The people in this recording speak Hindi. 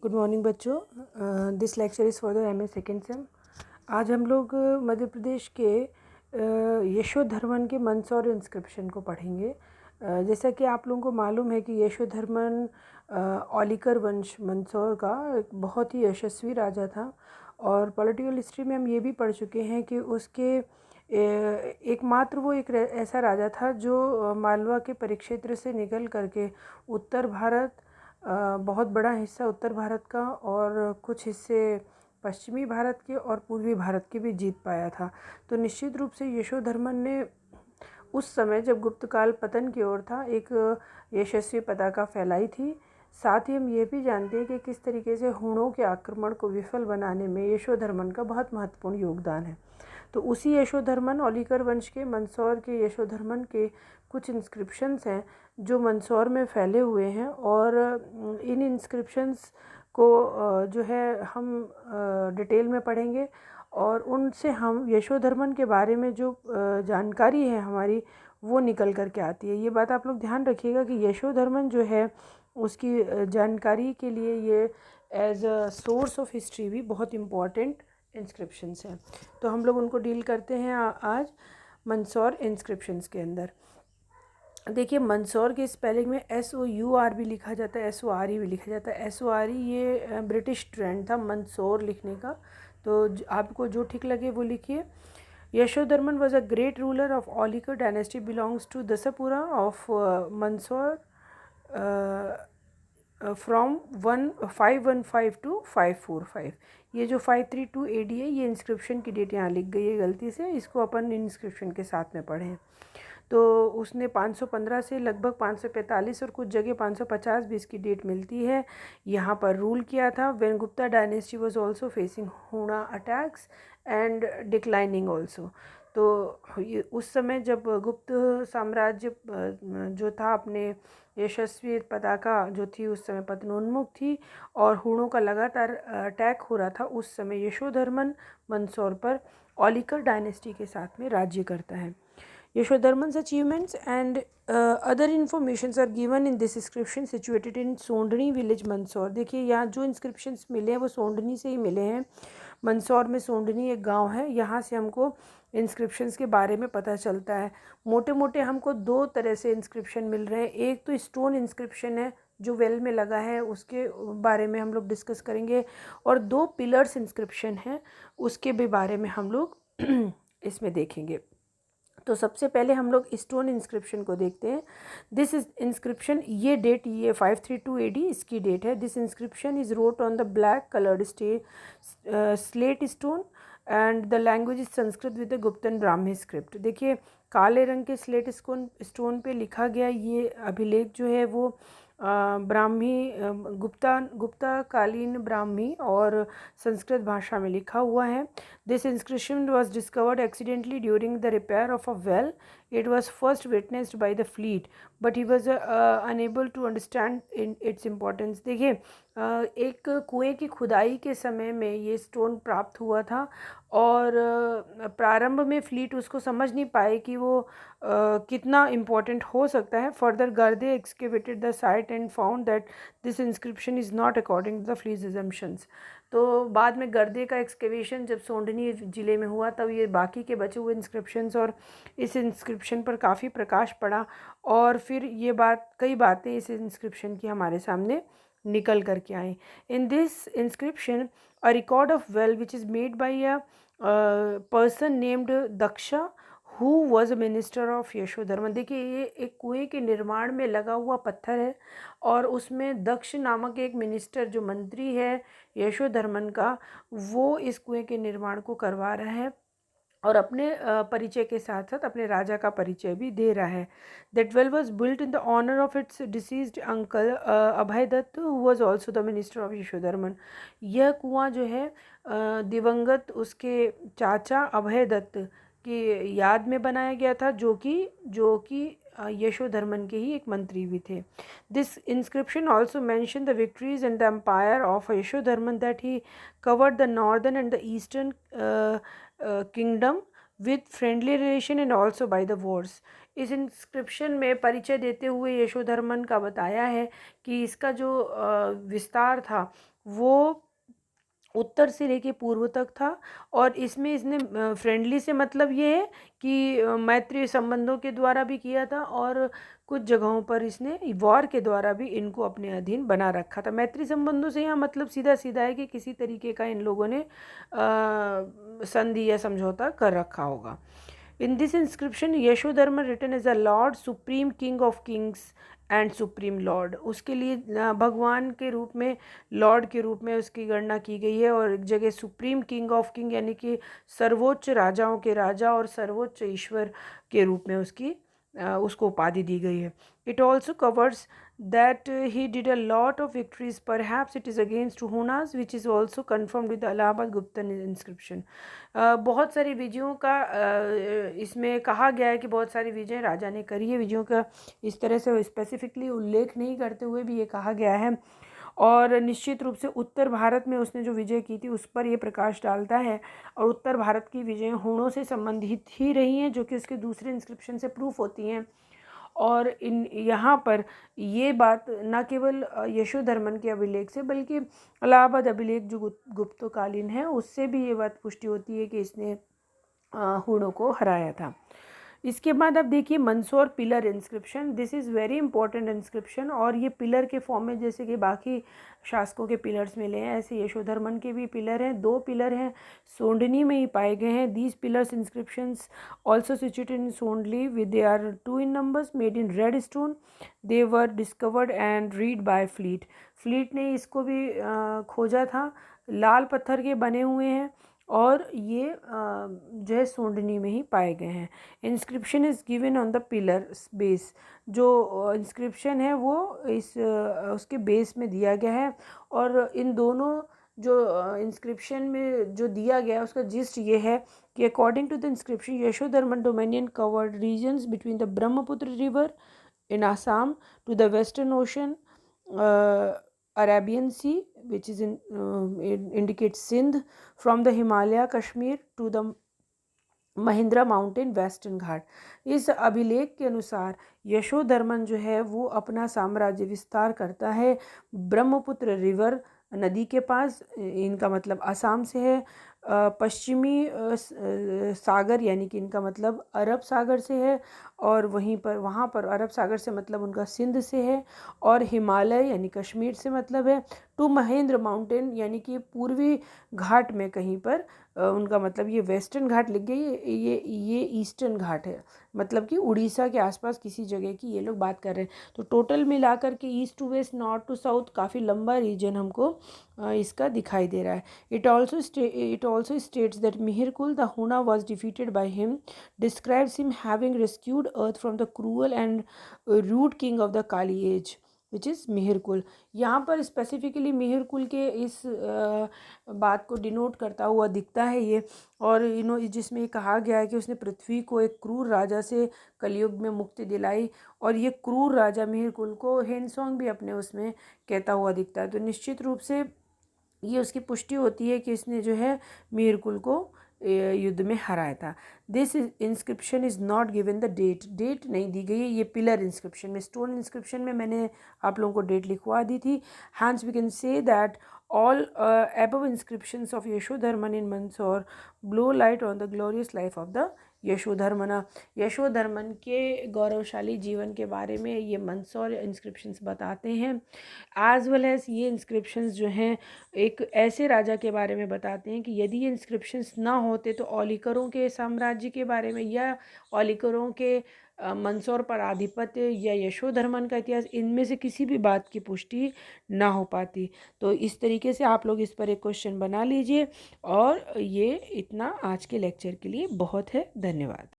गुड मॉर्निंग बच्चों। This lecture is for the MA second same. आज हम लोग मध्य प्रदेश के यशोधर्मन के मंदसौर इंस्क्रिप्शन को पढ़ेंगे। जैसा कि आप लोगों को मालूम है कि यशोधर्मन औलिकर वंश मंदसौर का एक बहुत ही यशस्वी राजा था, और पॉलिटिकल हिस्ट्री में हम ये भी पढ़ चुके हैं कि उसके एकमात्र वो एक ऐसा राजा था जो मालवा के परिक्षेत्र से निकल करके उत्तर भारत, बहुत बड़ा हिस्सा उत्तर भारत का और कुछ हिस्से पश्चिमी भारत के और पूर्वी भारत के भी जीत पाया था। तो निश्चित रूप से यशोधर्मन ने उस समय जब गुप्त काल पतन की ओर था एक यशस्वी पताका फैलाई थी। साथ ही हम ये भी जानते हैं कि किस तरीके से हुणों के आक्रमण को विफल बनाने में यशोधर्मन का बहुत महत्वपूर्ण योगदान है। तो उसी यशोधर्मन औलिकर वंश के मंदसौर के यशोधर्मन के कुछ इंस्क्रिप्शंस हैं जो मंदसौर में फैले हुए हैं, और इन इंस्क्रिप्शंस को जो है हम डिटेल में पढ़ेंगे, और उनसे हम यशोधर्मन के बारे में जो जानकारी है हमारी वो निकल कर के आती है। ये बात आप लोग ध्यान रखिएगा कि यशोधर्मन जो है उसकी जानकारी के लिए ये as a source of history भी बहुत इम्पॉर्टेंट इंस्क्रिप्शंस हैं। तो हम लोग उनको डील करते हैं आज मंदसौर इंस्क्रिप्शंस के अंदर। देखिए, मंदसौर के स्पेलिंग में SOUR भी लिखा जाता है, SORE भी लिखा जाता है। SORE ये ब्रिटिश ट्रेंड था मंदसौर लिखने का, तो आपको जो ठीक लगे वो लिखिए। Yashodharman was a great ruler of Aulikara dynasty, belongs to Dasapura of Mandsaur from 515 to 545। ये जो 532 AD है, ये इंस्क्रिप्शन की डेट यहाँ लिख गई है गलती से, इसको अपन इंस्क्रिप्शन के साथ में पढ़ें। तो उसने 515 से लगभग 545 और कुछ जगह 550 भी इसकी डेट मिलती है, यहाँ पर रूल किया था। When Gupta dynasty was also facing हुणा अटैक्स एंड डिक्लाइनिंग आल्सो। तो उस समय जब गुप्त साम्राज्य जो था अपने यशस्वी पताका जो थी उस समय पतनोन्मुख थी और हुणों का लगातार अटैक हो रहा था, उस समय यशोधर्मन मंदसौर पर औलिकर डायनेस्टी के साथ में राज्य करता है। Yashodharman's achievements and other informations are given in this inscription situated in सोंडनी village Mandsaur. देखिए, यहाँ जो इंस्क्रिप्शंस मिले हैं वो सोंडनी से ही मिले हैं। मंदसौर में सोंडनी एक गांव है, यहाँ से हमको इंस्क्रिप्शंस के बारे में पता चलता है। मोटे मोटे हमको दो तरह से इंस्क्रिप्शन मिल रहे हैं। एक तो स्टोन इंस्क्रिप्शन है जो वेल में लगा है, उसके बारे में हम लोग डिस्कस करेंगे, और दो पिलर्स इंस्क्रिप्शन है उसके भी बारे में हम लोग इसमें देखेंगे। तो सबसे पहले हम लोग स्टोन इंस्क्रिप्शन को देखते हैं। दिस इज इंस्क्रिप्शन, ये डेट ये 532 AD इसकी डेट है। This inscription is wrote on the black coloured slate stone and the language is Sanskrit with the Guptan Brahmi script. देखिए, काले रंग के स्लेट स्टोन पे लिखा गया ये अभिलेख जो है वो ब्राह्मी गुप्ता कालीन ब्राह्मी और संस्कृत भाषा में लिखा हुआ है। This inscription was discovered accidentally during the repair of a well. It was first witnessed by the Fleet but he was unable to understand in its importance. देखिए, एक कुएं की खुदाई के समय में ये स्टोन प्राप्त हुआ था, और प्रारंभ में फ्लीट उसको समझ नहीं पाए कि वो कितना इम्पोर्टेंट हो सकता है। Further Garde excavated the site and found that this inscription is not according to the Fleet's assumptions. तो बाद में गर्दे का एक्सकेवेशन जब सोंडनी ज़िले में हुआ तब ये बाकी के बचे हुए इंस्क्रिप्शंस और इस इंस्क्रिप्शन पर काफ़ी प्रकाश पड़ा, और फिर ये कई बातें इस इंस्क्रिप्शन की हमारे सामने निकल करके आई। In this inscription a record of well which is made by a person named Daksha who was a minister of Yashodharman. देखिए, ये एक कुएं के निर्माण में लगा हुआ पत्थर है, और उसमें दक्ष नामक एक मिनिस्टर जो मंत्री है यशोधर्मन का, वो इस कुएं के निर्माण को करवा रहा है और अपने परिचय के साथ साथ अपने राजा का परिचय भी दे रहा है। That well was built in the honour of its deceased uncle Abhay Datt who was also the minister of Yashodharman. यह कुआं जो है दिवंगत उसके चाचा अभय दत्त की याद में बनाया गया था, जो कि यशोधर्मन के ही एक मंत्री भी थे। This inscription also mention the victories and the empire of Yashodharman that he covered the northern and the eastern kingdom with friendly relation and also by the wars. इस इंस्क्रिप्शन में परिचय देते हुए यशोधर्मन का बताया है कि इसका जो विस्तार था वो उत्तर से लेके पूर्व तक था, और इसमें इसने फ्रेंडली से मतलब ये है कि मैत्री संबंधों के द्वारा भी किया था, और कुछ जगहों पर इसने वॉर के द्वारा भी इनको अपने अधीन बना रखा था। मैत्री संबंधों से यहाँ मतलब सीधा सीधा है कि किसी तरीके का इन लोगों ने संधि या समझौता कर रखा होगा। In this inscription, Yashodharman written as a Lord, Supreme King of Kings and supreme Lord, उसके लिए भगवान के रूप में, लॉर्ड के रूप में उसकी गणना की गई है, और एक जगह सुप्रीम किंग ऑफ किंग यानी कि सर्वोच्च राजाओं के राजा और सर्वोच्च ईश्वर के रूप में उसको उपाधि दी गई है। It also covers that he did a lot of victories. Perhaps it is against Hunas, which is also confirmed with the Allahabad Gupta inscription. बहुत सारी विजयों का इसमें कहा गया है कि बहुत सारी विजय राजा ने करी है। विजयों का इस तरह से स्पेसिफिकली उल्लेख नहीं करते हुए भी ये कहा गया है, और निश्चित रूप से उत्तर भारत में उसने जो विजय की थी उस पर ये प्रकाश डालता है, और उत्तर भारत की विजय हूणों से संबंधित ही रही हैं, जो कि उसके दूसरे इंस्क्रिप्शन से प्रूफ होती हैं। और इन यहाँ पर ये बात न केवल यशोधर्मन के अभिलेख से बल्कि इलाहाबाद अभिलेख जो गुप्तकालीन है उससे भी ये बात पुष्टि होती है कि इसने हूणों को हराया था। इसके बाद अब देखिए Mandsaur pillar inscription. This is very important inscription, और ये पिलर के फॉर्म में, जैसे कि बाकी शासकों के पिलर्स मिले हैं ऐसे यशोधर्मन के भी पिलर हैं। 2 पिलर हैं, सोंडनी में ही पाए गए हैं। These pillars inscriptions also situated in Sondni with they are 2 in numbers, made in red stone. They were discovered and read by Fleet. Fleet ने इसको भी खोजा था। लाल पत्थर के बने हुए हैं, और ये जो है सोंडनी में ही पाए गए हैं। Inscription is given on the pillar base. जो इंस्क्रिप्शन है वो इस उसके बेस में दिया गया है, और इन दोनों जो इंस्क्रिप्शन में जो दिया गया है उसका जिस्ट ये है कि according to the inscription Yashodharman dominion covered regions between the Brahmaputra river in Assam to the Western Ocean, Arabian Sea, which is it indicates Sindh, from the Himalaya, Kashmir to the Mahendra mountain, western Ghat. इस अभिलेख के अनुसार यशोधर्मन जो है वो अपना साम्राज्य विस्तार करता है ब्रह्मपुत्र रिवर नदी के पास, इनका मतलब असम से है, पश्चिमी सागर यानी कि इनका मतलब अरब सागर से है, और वहाँ पर अरब सागर से मतलब उनका सिंध से है, और हिमालय यानी कश्मीर से मतलब है, टू महेंद्र माउंटेन यानी कि पूर्वी घाट में कहीं पर उनका मतलब ये वेस्टर्न घाट लिख गई, ये ईस्टर्न घाट है, मतलब कि उड़ीसा के आसपास किसी जगह की ये लोग बात कर रहे हैं। तो टोटल मिला कर के east to west, north to south काफ़ी लंबा रीजन हमको इसका दिखाई दे रहा है। It also states that Mihirakula the Huna was defeated by him, describes him having rescued earth from the cruel and rude king of the Kali age which is Mihirakula. यहाँ पर स्पेसिफिकली मिहिरकुल के इस बात को डिनोट करता हुआ दिखता है ये, और जिसमें कहा गया है कि उसने पृथ्वी को एक क्रूर राजा से कलयुग में मुक्ति दिलाई, और ये क्रूर राजा मिहिरकुल को हेनसोंग भी अपने उसमें कहता हुआ दिखता है। तो निश्चित रूप से ये उसकी पुष्टि होती है कि इसने जो है मिहिरकुल को युद्ध में हराया था। This inscription is not given the date नहीं दी गई है ये पिलर इंस्क्रिप्शन में। स्टोन इंस्क्रिप्शन में मैंने आप लोगों को डेट लिखवा दी थी। Hence we can say that all above inscriptions of Yashodharman in Mandsaur blow light on the glorious life of the Yashodharmana. Yashodharman के गौरवशाली जीवन के बारे में ये मंदसौर इंस्क्रिप्शंस बताते हैं। एज वेल एज ये इंस्क्रिप्शंस जो हैं एक ऐसे राजा के बारे में बताते हैं कि यदि ये इंस्क्रिप्शंस ना होते तो औलिकरों के साम्राज्य के बारे में या औलिकरों के मंदसौर पर आधिपत्य या यशोधर्मन का इतिहास, इनमें से किसी भी बात की पुष्टि ना हो पाती। तो इस तरीके से आप लोग इस पर एक क्वेश्चन बना लीजिए, और ये इतना आज के लेक्चर के लिए बहुत है। धन्यवाद।